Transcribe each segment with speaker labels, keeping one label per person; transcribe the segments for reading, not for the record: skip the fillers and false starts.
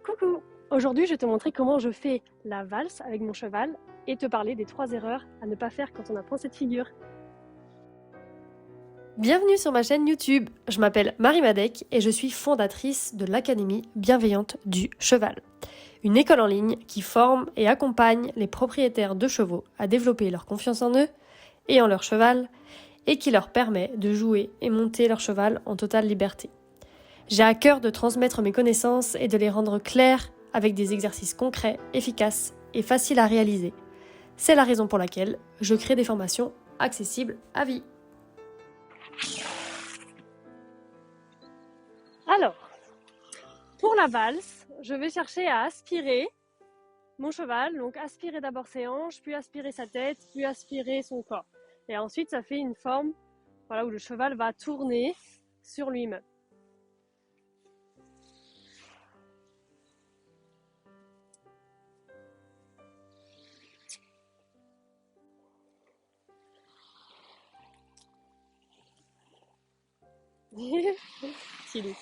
Speaker 1: Coucou! Aujourd'hui, je vais te montrer comment je fais la valse avec mon cheval et te parler des 3 erreurs à ne pas faire quand on apprend cette figure. Bienvenue sur ma chaîne YouTube. Je m'appelle Marie Madec et je suis fondatrice de l'Académie bienveillante du cheval. Une école en ligne qui forme et accompagne les propriétaires de chevaux à développer leur confiance en eux et en leur cheval et qui leur permet de jouer et monter leur cheval en totale liberté. J'ai à cœur de transmettre mes connaissances et de les rendre claires avec des exercices concrets, efficaces et faciles à réaliser. C'est la raison pour laquelle je crée des formations accessibles à vie. Alors, pour la valse, je vais chercher à aspirer mon cheval. Donc aspirer d'abord ses hanches, puis aspirer sa tête, puis aspirer son corps. Et ensuite, ça fait une forme où le cheval va tourner sur lui-même. Stylé.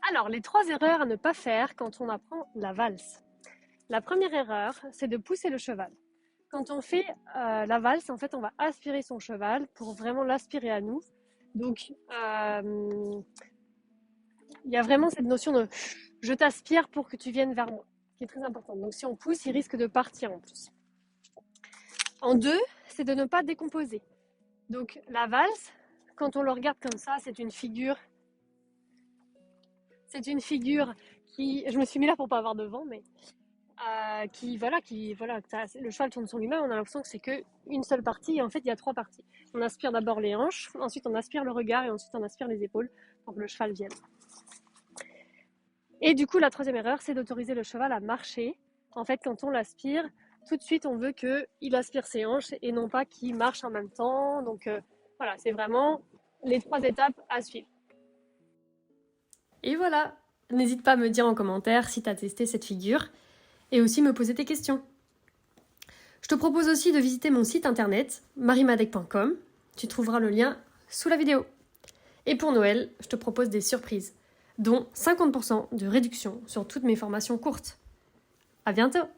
Speaker 1: Alors, les 3 erreurs à ne pas faire quand on apprend la valse. La première erreur, c'est de pousser le cheval. Quand on fait la valse, en fait, on va aspirer son cheval pour vraiment l'aspirer à nous. Donc, il y a vraiment cette notion de « je t'aspire pour que tu viennes vers moi », qui est très importante. Donc, si on pousse, il risque de partir en plus. En 2, c'est de ne pas décomposer. Donc, la valse, quand on le regarde comme ça, c'est une figure qui, je me suis mis là pour pas avoir de vent, mais le cheval tourne sur lui-même, on a l'impression que c'est qu'une seule partie, et en fait il y a 3 parties. On aspire d'abord les hanches, ensuite on aspire le regard, et ensuite on aspire les épaules pour que le cheval vienne. Et du coup, la 3e erreur, c'est d'autoriser le cheval à marcher. En fait, quand on l'aspire, tout de suite on veut qu'il aspire ses hanches et non pas qu'il marche en même temps. Donc voilà, c'est vraiment les 3 étapes à suivre. Et voilà, n'hésite pas à me dire en commentaire si tu as testé cette figure et aussi me poser tes questions. Je te propose aussi de visiter mon site internet marimadec.com. Tu trouveras le lien sous la vidéo. Et pour Noël, je te propose des surprises, dont 50% de réduction sur toutes mes formations courtes. À bientôt!